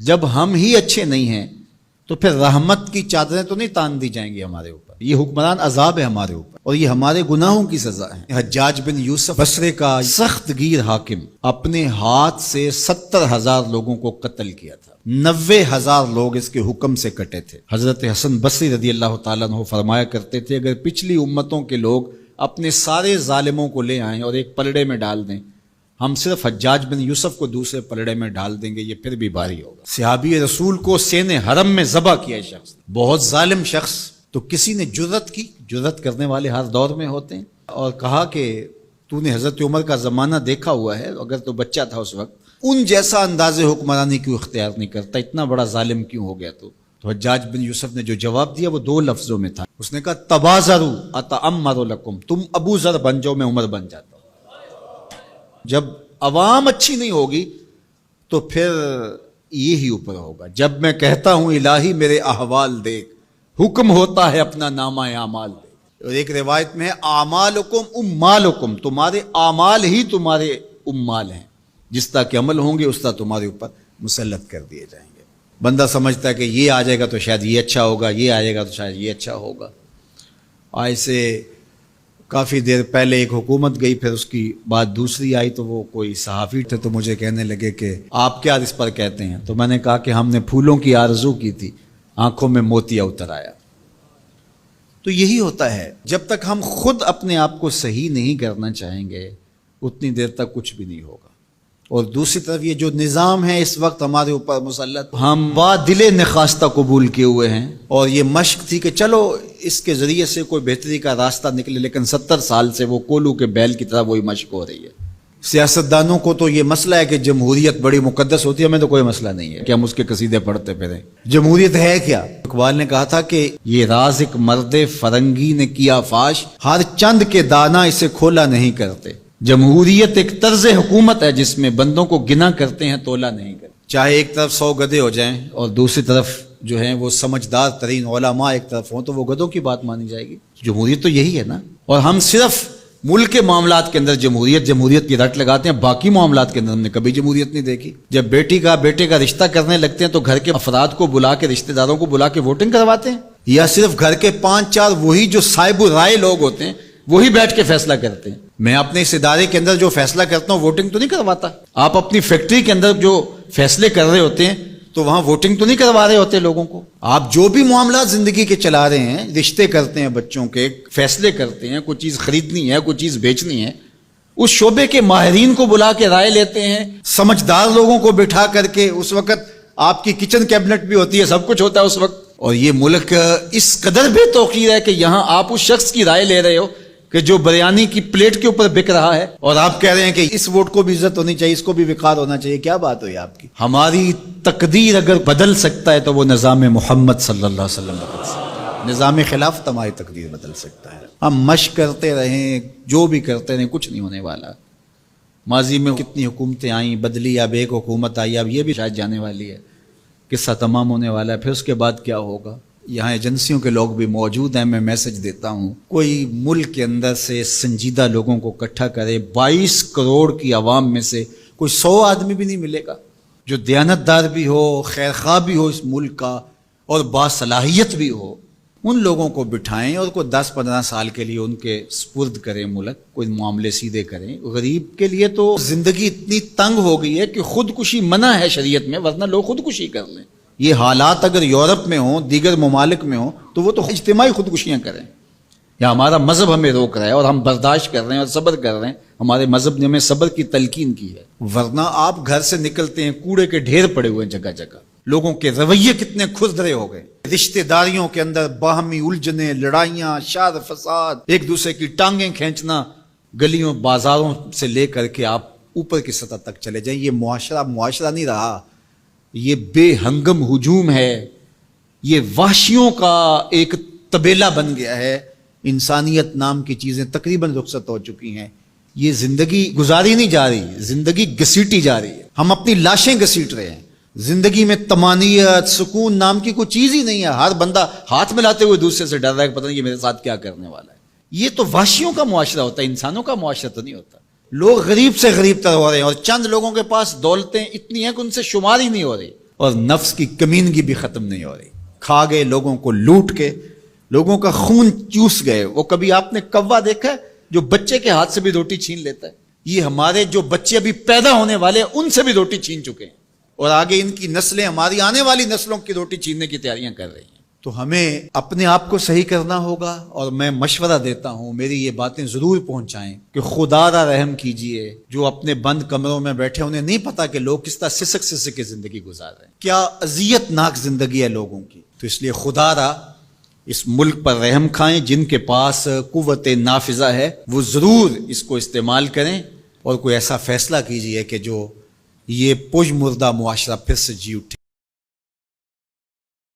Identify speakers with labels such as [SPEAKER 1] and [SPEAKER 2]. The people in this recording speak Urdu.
[SPEAKER 1] جب ہم ہی اچھے نہیں ہیں تو پھر رحمت کی چادریں تو نہیں تان دی جائیں گی ہمارے اوپر. یہ حکمران عذاب ہے ہمارے اوپر اور یہ ہمارے گناہوں کی سزا ہے. حجاج بن یوسف بصرے کا سخت گیر حاکم اپنے ہاتھ سے 70,000 لوگوں کو قتل کیا تھا. 90,000 لوگ اس کے حکم سے کٹے تھے. حضرت حسن بصری رضی اللہ تعالیٰ عنہ فرمایا کرتے تھے اگر پچھلی امتوں کے لوگ اپنے سارے ظالموں کو لے آئیں اور ایک پلڑے میں ڈال دیں، ہم صرف حجاج بن یوسف کو دوسرے پلڑے میں ڈال دیں گے، یہ پھر بھی بھاری ہوگا. صحابی رسول کو سین حرم میں ذبح کیا شخص، بہت ظالم شخص. تو کسی نے جرت کی، جرت کرنے والے ہر دور میں ہوتے ہیں، اور کہا کہ تو نے حضرت عمر کا زمانہ دیکھا ہوا ہے، اگر تو بچہ تھا اس وقت، ان جیسا انداز حکمرانی کیوں اختیار نہیں کرتا، اتنا بڑا ظالم کیوں ہو گیا تو حجاج بن یوسف نے جو جواب دیا وہ 2 لفظوں میں تھا. اس نے کہا تبازروا اتعمر لکم، تم ابو ذر بن جاؤ میں عمر بن جاتا ہوں. جب عوام اچھی نہیں ہوگی تو پھر یہی اوپر ہوگا. جب میں کہتا ہوں الہی میرے احوال دیکھ، حکم ہوتا ہے اپنا نامہ اعمال دیکھ. اور ایک روایت میں ہے اعمالکم امالکم، تمہارے اعمال ہی تمہارے امال ہیں، جس طرح کے عمل ہوں گے اس طرح تمہارے اوپر مسلط کر دیے جائیں گے. بندہ سمجھتا ہے کہ یہ آ جائے گا تو شاید یہ اچھا ہوگا، یہ آ جائے گا تو شاید یہ اچھا ہوگا. ایسے کافی دیر پہلے ایک حکومت گئی، پھر اس کی بعد دوسری آئی، تو وہ کوئی صحافی تھے تو مجھے کہنے لگے کہ آپ کیا اس پر کہتے ہیں؟ تو میں نے کہا کہ ہم نے پھولوں کی آرزو کی تھی، آنکھوں میں موتیا اتر آیا. تو یہی ہوتا ہے، جب تک ہم خود اپنے آپ کو صحیح نہیں کرنا چاہیں گے اتنی دیر تک کچھ بھی نہیں ہوگا. اور دوسری طرف یہ جو نظام ہے اس وقت ہمارے اوپر مسلط، ہم با دل نخواستہ قبول کیے ہوئے ہیں، اور یہ مشق تھی کہ چلو اس کے ذریعے سے کوئی بہتری کا راستہ نکلے، لیکن 70 سال سے وہ کولو کے بیل کی طرح وہی مشق ہو رہی ہے. سیاستدانوں کو تو یہ مسئلہ ہے کہ جمہوریت بڑی مقدس ہوتی ہے، ہمیں تو کوئی مسئلہ نہیں ہے کہ ہم اس کے قصیدے پڑھتے پھریں. جمہوریت ہے کیا؟ اقبال نے کہا تھا کہ یہ راز ایک مرد فرنگی نے کیا فاش، ہر چند کے دانا اسے کھولا نہیں کرتے. جمہوریت ایک طرز حکومت ہے جس میں بندوں کو گنا کرتے ہیں، تولا نہیں کرتے. چاہے ایک طرف 100 گدھے ہو جائیں اور دوسری طرف جو ہیں وہ سمجھدار ترین علماء ایک طرف ہوں، تو وہ گدھوں کی بات مانی جائے گی. جمہوریت تو یہی ہے نا. اور ہم صرف ملک کے معاملات کے اندر جمہوریت کی رٹ لگاتے ہیں، باقی معاملات کے اندر ہم نے کبھی جمہوریت نہیں دیکھی. جب بیٹے کا رشتہ کرنے لگتے ہیں تو گھر کے افراد کو بلا کے، رشتہ داروں کو بلا کے ووٹنگ کرواتے ہیں، یا صرف گھر کے 5-4 وہی جو صاحب رائے لوگ ہوتے ہیں وہی بیٹھ کے فیصلہ کرتے ہیں. میں اپنے اس ادارے کے اندر جو فیصلہ کرتا ہوں ووٹنگ تو نہیں کرواتا. آپ اپنی فیکٹری کے اندر جو فیصلے کر رہے ہوتے ہیں تو وہاں ووٹنگ تو نہیں کروا رہے ہوتے لوگوں کو. آپ جو بھی معاملات زندگی کے چلا رہے ہیں، رشتے کرتے ہیں بچوں کے، فیصلے کرتے ہیں، کوئی چیز خریدنی ہے، کوئی چیز بیچنی ہے، اس شعبے کے ماہرین کو بلا کے رائے لیتے ہیں، سمجھدار لوگوں کو بٹھا کر کے. اس وقت آپ کی کچن کیبنٹ بھی ہوتی ہے، سب کچھ ہوتا ہے اس وقت. اور یہ ملک اس قدر بے توقیر ہے کہ یہاں آپ اس شخص کی رائے لے رہے ہو کہ جو بریانی کی پلیٹ کے اوپر بک رہا ہے، اور آپ کہہ رہے ہیں کہ اس ووٹ کو بھی عزت ہونی چاہیے، اس کو بھی وقار ہونا چاہیے. کیا بات ہوئی آپ کی؟ ہماری تقدیر اگر بدل سکتا ہے تو وہ نظام محمد صلی اللہ علیہ وسلم بدل سکتا ہے. نظام خلافت ہماری تقدیر بدل سکتا ہے. ہم مشق کرتے رہیں، جو بھی کرتے رہیں، کچھ نہیں ہونے والا. ماضی میں کتنی حکومتیں آئیں، بدلی، اب ایک حکومت آئی، اب یہ بھی شاید جانے والی ہے، قصہ تمام ہونے والا ہے. پھر اس کے بعد کیا ہوگا؟ یہاں ایجنسیوں کے لوگ بھی موجود ہیں، میں میسج دیتا ہوں کوئی ملک کے اندر سے سنجیدہ لوگوں کو اکٹھا کرے. 22 کروڑ کی عوام میں سے کوئی 100 آدمی بھی نہیں ملے گا جو دیانتدار بھی ہو، خیر خواہ بھی ہو اس ملک کا، اور باصلاحیت بھی ہو. ان لوگوں کو بٹھائیں اور کوئی 10-15 سال کے لیے ان کے سپرد کریں ملک، کوئی معاملے سیدھے کریں. غریب کے لیے تو زندگی اتنی تنگ ہو گئی ہے کہ خودکشی منع ہے شریعت میں، ورنہ لوگ خودکشی کر لیں. یہ حالات اگر یورپ میں ہوں، دیگر ممالک میں ہوں، تو وہ تو اجتماعی خودکشیاں کریں. یا ہمارا مذہب ہمیں روک رہا ہے اور ہم برداشت کر رہے ہیں اور صبر کر رہے ہیں. ہمارے مذہب نے ہمیں صبر کی تلقین کی ہے. ورنہ آپ گھر سے نکلتے ہیں، کوڑے کے ڈھیر پڑے ہوئے ہیں جگہ جگہ. لوگوں کے رویے کتنے کھردرے ہو گئے. رشتہ داریوں کے اندر باہمی الجھنیں، لڑائیاں، شر فساد، ایک دوسرے کی ٹانگیں کھینچنا. گلیوں بازاروں سے لے کر کے آپ اوپر کی سطح تک چلے جائیں، یہ معاشرہ نہیں رہا. یہ بے ہنگم ہجوم ہے، یہ وحشیوں کا ایک طبیلہ بن گیا ہے. انسانیت نام کی چیزیں تقریباً رخصت ہو چکی ہیں. یہ زندگی گزاری نہیں جا رہی، زندگی گھسیٹی جا رہی ہے. ہم اپنی لاشیں گھسیٹ رہے ہیں. زندگی میں طمانینت، سکون نام کی کوئی چیز ہی نہیں ہے. ہر بندہ ہاتھ ملاتے ہوئے دوسرے سے ڈر رہا ہے کہ پتہ نہیں یہ میرے ساتھ کیا کرنے والا ہے. یہ تو وحشیوں کا معاشرہ ہوتا ہے، انسانوں کا معاشرہ تو نہیں ہوتا. لوگ غریب سے غریب تر ہو رہے ہیں، اور چند لوگوں کے پاس دولتیں اتنی ہیں کہ ان سے شمار ہی نہیں ہو رہی. اور نفس کی کمینگی بھی ختم نہیں ہو رہی. کھا گئے لوگوں کو لوٹ کے, لوگوں کا خون چوس گئے. وہ کبھی آپ نے کوا دیکھا ہے جو بچے کے ہاتھ سے بھی روٹی چھین لیتا ہے؟ یہ ہمارے جو بچے ابھی پیدا ہونے والے ان سے بھی روٹی چھین چکے ہیں, اور آگے ان کی نسلیں ہماری آنے والی نسلوں کی روٹی چھیننے کی تیاریاں کر رہی ہیں. تو ہمیں اپنے آپ کو صحیح کرنا ہوگا, اور میں مشورہ دیتا ہوں میری یہ باتیں ضرور پہنچائیں کہ خدا را رحم کیجئے. جو اپنے بند کمروں میں بیٹھے, انہیں نہیں پتا کہ لوگ کس طرح سسک سسک کی زندگی گزار رہے ہیں, کیا اذیت ناک زندگی ہے لوگوں کی. تو اس لیے خدا را اس ملک پر رحم کھائیں. جن کے پاس قوت نافذہ ہے وہ ضرور اس کو استعمال کریں, اور کوئی ایسا فیصلہ کیجئے کہ جو یہ پج مردہ معاشرہ پھر سے جی اٹھے.